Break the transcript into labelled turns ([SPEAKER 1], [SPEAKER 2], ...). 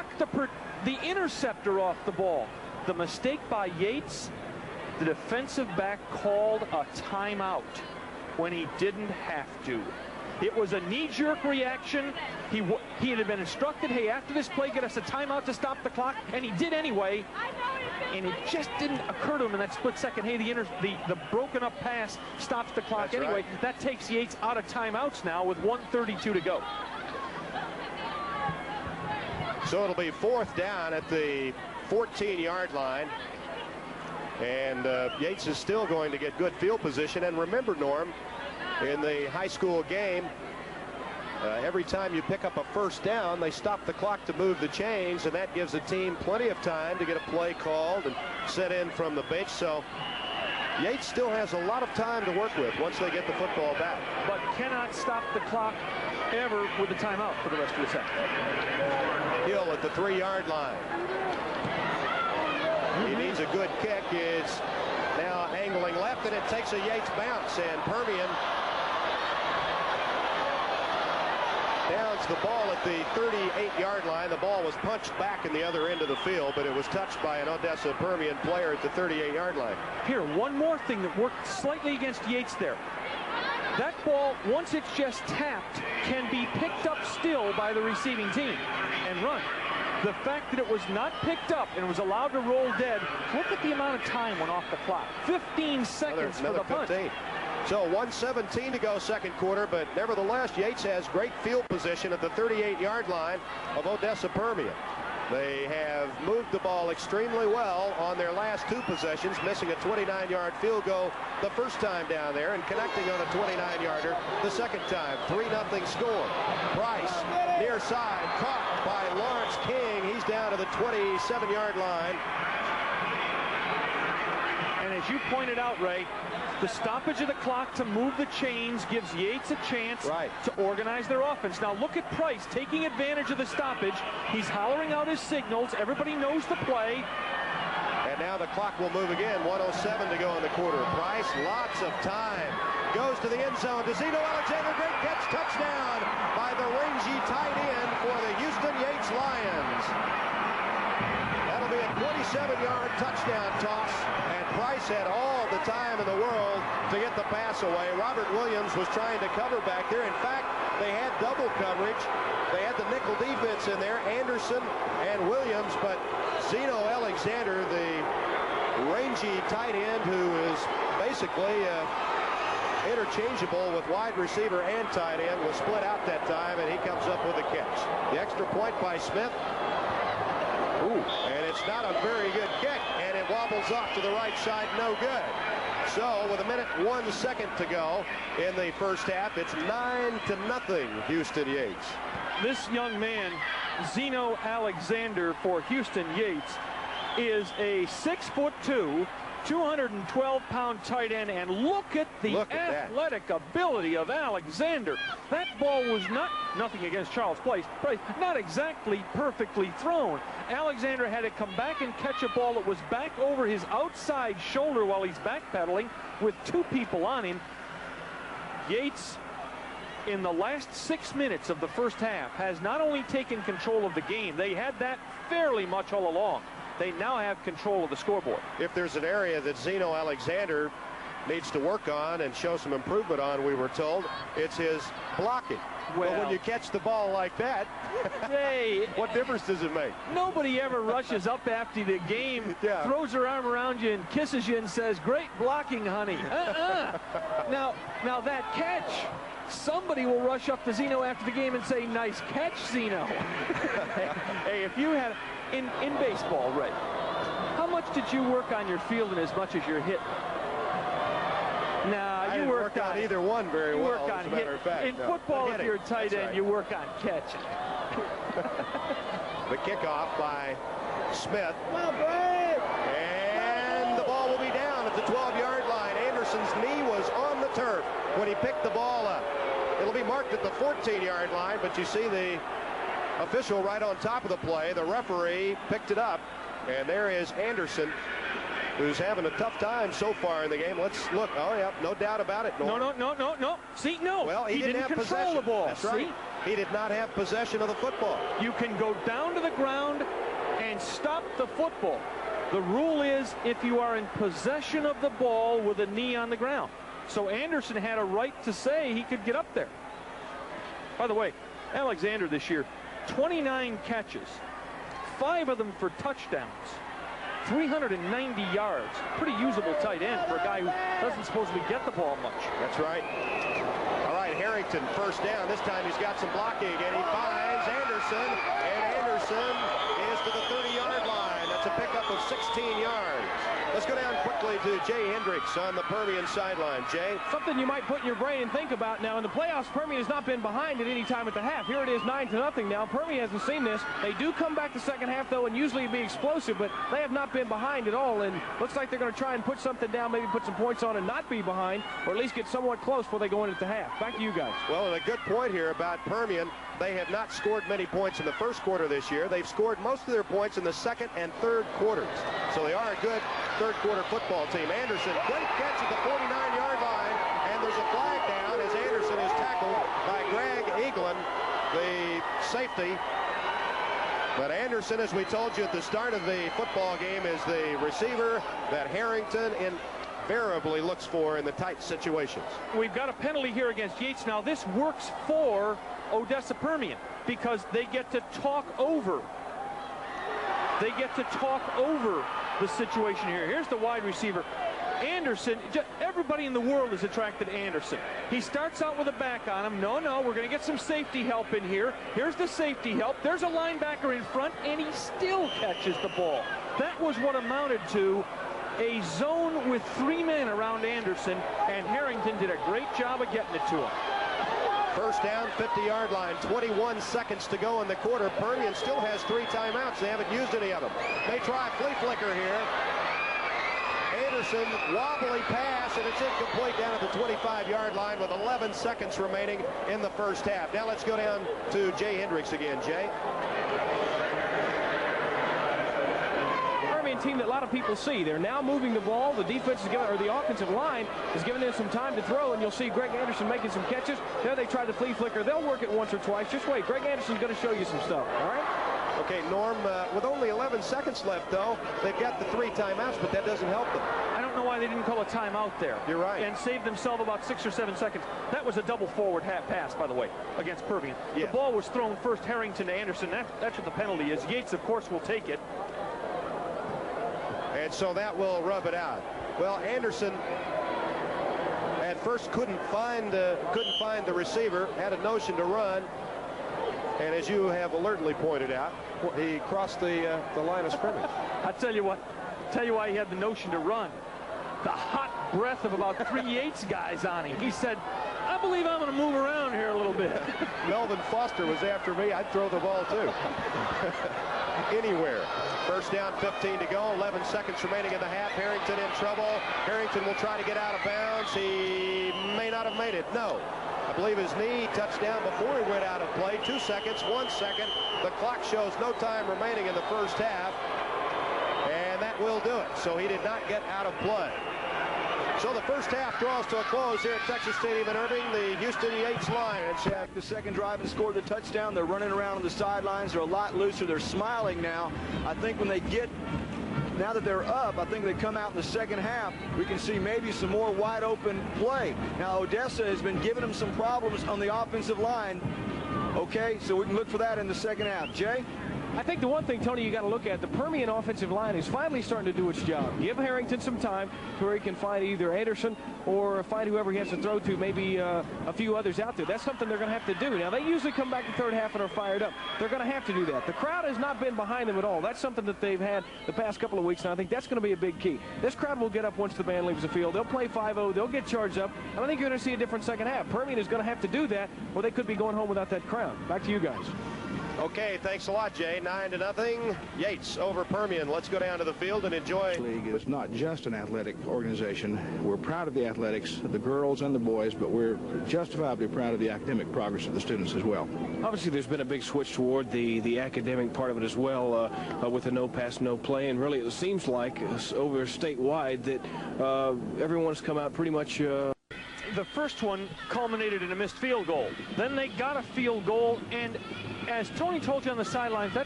[SPEAKER 1] knocked the interceptor off the ball. The mistake by Yates, the defensive back called a timeout when he didn't have to. It was a knee-jerk reaction. He had been instructed, hey, after this play, get us a timeout to stop the clock, and he did anyway. And it just didn't occur to him in that split second, hey, the broken up pass stops the clock. That's anyway. Right. That takes Yates out of timeouts now with 1:32 to go.
[SPEAKER 2] So it'll be 4th down at the 14-yard line. And Yates is still going to get good field position. And remember, Norm, in the high school game, every time you pick up a first down, they stop the clock to move the chains, and that gives the team plenty of time to get a play called and set in from the bench. So Yates still has a lot of time to work with once they get the football back.
[SPEAKER 1] But cannot stop the clock ever with a timeout for the rest of the second.
[SPEAKER 2] Hill at the 3-yard line. He needs a good kick. It's now angling left, and it takes a Yates bounce, and Permian downs the ball at the 38-yard line. The ball was punched back in the other end of the field, but it was touched by an Odessa Permian player at the 38-yard line.
[SPEAKER 1] Here, one more thing that worked slightly against Yates there. That ball, once it's just tapped, can be picked up still by the receiving team and run. The fact that it was not picked up and was allowed to roll dead, look at the amount of time went off the clock. 15 seconds for the punt.
[SPEAKER 2] 15. So 1:17 to go second quarter, but nevertheless, Yates has great field position at the 38-yard line of Odessa Permian. They have moved the ball extremely well on their last 2 possessions, missing a 29-yard field goal the first time down there and connecting on a 29-yarder the second time. 3-0 score. Price near side, caught by Lawrence King. He's down to the 27-yard line.
[SPEAKER 1] And as you pointed out, Ray, the stoppage of the clock to move the chains gives Yates a chance to organize their offense. Now look at Price taking advantage of the stoppage. He's hollering out his signals. Everybody knows the play.
[SPEAKER 2] And now the clock will move again. 1:07 to go in the quarter. Price, lots of time. Goes to the end zone. To Zeno Alexander, great catch, touchdown by the rangy tight end for the Houston Yates Lions. That'll be a 27-yard touchdown toss, and Price had all the time in the world to get the pass away. Robert Williams was trying to cover back there. In fact, they had double coverage. They had the nickel defense in there, Anderson and Williams, but Zeno Alexander, the rangy tight end who is basically interchangeable with wide receiver and tight end, was split out that time, and he comes up with a catch. The extra point by Smith. And it's not a very good kick, and it wobbles off to the right side, no good. So with 1:01 to go in the first half, it's 9-0 Houston Yates.
[SPEAKER 1] This young man, Zeno Alexander for Houston Yates, is a 6'2", 212-pound tight end, and look at the athletic ability of Alexander. That ball was nothing against Charles Price, not exactly perfectly thrown. Alexander had to come back and catch a ball that was back over his outside shoulder while he's backpedaling with 2 people on him. Yates, in the last 6 minutes of the first half, has not only taken control of the game, they had that fairly much all along. They now have control of the scoreboard.
[SPEAKER 2] If there's an area that Zeno Alexander needs to work on and show some improvement on, we were told, it's his blocking. Well, when you catch the ball like that, hey, what difference does it make?
[SPEAKER 1] Nobody ever rushes up after the game, throws her arm around you and kisses you and says, great blocking, honey. Now that catch, somebody will rush up to Zeno after the game and say, nice catch, Zeno. Hey, if you had... In baseball, Ray, how much did you work on your fielding as much as your hitting? Nah, you worked on
[SPEAKER 2] either one very well.
[SPEAKER 1] You work on hitting. In football, if you're a tight end, you work on catching.
[SPEAKER 2] The kickoff by Smith. And the ball will be down at the 12-yard line. Anderson's knee was on the turf when he picked the ball up. It'll be marked at the 14-yard line, but you see the official right on top of the play. The referee picked it up, and there is Anderson, who's having a tough time so far in the game. Let's look. Oh, yeah, no doubt about it.
[SPEAKER 1] No. See, no.
[SPEAKER 2] Well, he didn't have
[SPEAKER 1] control the ball.
[SPEAKER 2] That's right. He did not have possession of the football.
[SPEAKER 1] You can go down to the ground and stop the football. The rule is if you are in possession of the ball with a knee on the ground. So Anderson had a right to say he could get up there. By the way, Alexander this year, 29 catches, 5 of them for touchdowns, 390 yards. Pretty usable tight end for a guy who doesn't supposedly get the ball much.
[SPEAKER 2] That's right. All right, Harrington, first down. This time he's got some blocking, and he finds Anderson, and Anderson is to the 30-yard line. That's a pickup of 16 yards. Let's go down quickly to Jay Hendricks on the Permian sideline. Jay?
[SPEAKER 3] Something you might put in your brain and think about now. In the playoffs, Permian has not been behind at any time at the half. Here it is 9-0 now. Permian hasn't seen this. They do come back the second half, though, and usually be explosive, but they have not been behind at all, and looks like they're going to try and put something down, maybe put some points on and not be behind, or at least get somewhat close before they go into the half. Back to you guys.
[SPEAKER 2] Well, a good point here about Permian. They have not scored many points in the first quarter this year. They've scored most of their points in the second and third quarters. So they are a good third quarter football team. Anderson, great catch at the 49-yard line, and there's a flag down as Anderson is tackled by Greg Eaglin, the safety. But Anderson, as we told you at the start of the football game, is the receiver that Harrington invariably looks for in the tight situations.
[SPEAKER 1] We've got a penalty here against Yates. Now this works for Odessa Permian because they get to talk over. They get to talk over the situation here. Here's the wide receiver. Anderson, everybody in the world is attracted to Anderson. He starts out with a back on him. No, we're going to get some safety help in here. Here's the safety help. There's a linebacker in front, and he still catches the ball. That was what amounted to a zone with 3 men around Anderson, and Harrington did a great job of getting it to him.
[SPEAKER 2] First down, 50-yard line, 21 seconds to go in the quarter. Permian still has 3 timeouts. They haven't used any of them. They try a flea flicker here. Anderson, wobbly pass, and it's incomplete down at the 25-yard line with 11 seconds remaining in the first half. Now let's go down to Jay Hendricks again. Jay?
[SPEAKER 3] Team that a lot of people see. They're now moving the ball. The defense is giving, or the offensive line is giving them some time to throw, and you'll see Greg Anderson making some catches. There they try the flea flicker. They'll work it once or twice. Just wait. Greg Anderson's going to show you some stuff. All right?
[SPEAKER 2] Okay, Norm, with only 11 seconds left, though, they've got the 3 timeouts, but that doesn't help them.
[SPEAKER 1] I don't know why they didn't call a timeout there.
[SPEAKER 2] You're right.
[SPEAKER 1] And save themselves about 6 or 7 seconds. That was a double forward half pass, by the way, against Permian.
[SPEAKER 2] Yeah.
[SPEAKER 1] The ball was thrown first Harrington to Anderson. That's what the penalty is. Yates, of course, will take it.
[SPEAKER 2] And so that will rub it out. Well, Anderson at first couldn't find the receiver, had a notion to run, and as you have alertly pointed out, he crossed the line of scrimmage.
[SPEAKER 1] I tell you why he had the notion to run. The hot breath of about 3 Yates guys on him. He said, I believe I'm going to move around here a little bit.
[SPEAKER 2] Melvin Foster was after me. I'd throw the ball too. Anywhere. First down, 15 to go, 11 seconds remaining in the half. Harrington in trouble. Harrington will try to get out of bounds. He may not have made it. No. I believe his knee touched down before he went out of play. 2 seconds, 1 second. The clock shows no time remaining in the first half. And that will do it. So he did not get out of play. So the first half draws to a close here at Texas Stadium in Irving. The Houston Yates Lions have
[SPEAKER 4] the second drive and scored the touchdown. They're running around on the sidelines. They're a lot looser. They're smiling now. I think when they get, now that they're up, I think they come out in the second half, we can see maybe some more wide open play. Now Odessa has been giving them some problems on the offensive line. Okay, so we can look for that in the second half. Jay?
[SPEAKER 3] I think the one thing, Tony, you got to look at, the Permian offensive line is finally starting to do its job. Give Harrington some time to where he can find either Anderson or find whoever he has to throw to, maybe a few others out there. That's something they're going to have to do. Now, they usually come back the third half and are fired up. They're going to have to do that. The crowd has not been behind them at all. That's something that they've had the past couple of weeks, and I think that's going to be a big key. This crowd will get up once the band leaves the field. They'll play 5-0. They'll get charged up, and I think you're going to see a different second half. Permian is going to have to do that, or they could be going home without that crowd. Back to you guys.
[SPEAKER 2] Okay, thanks a lot, Jay. 9-0. Yates over Permian. Let's go down to the field and enjoy.
[SPEAKER 5] League is not just an athletic organization. We're proud of the athletics, the girls and the boys, but we're justifiably proud of the academic progress of the students as well.
[SPEAKER 6] Obviously, there's been a big switch toward the academic part of it as well, with the no pass, no play, and really it seems like over statewide that everyone's come out pretty much
[SPEAKER 1] the first one culminated in a missed field goal. Then they got a field goal, and as Tony told you on the sidelines, that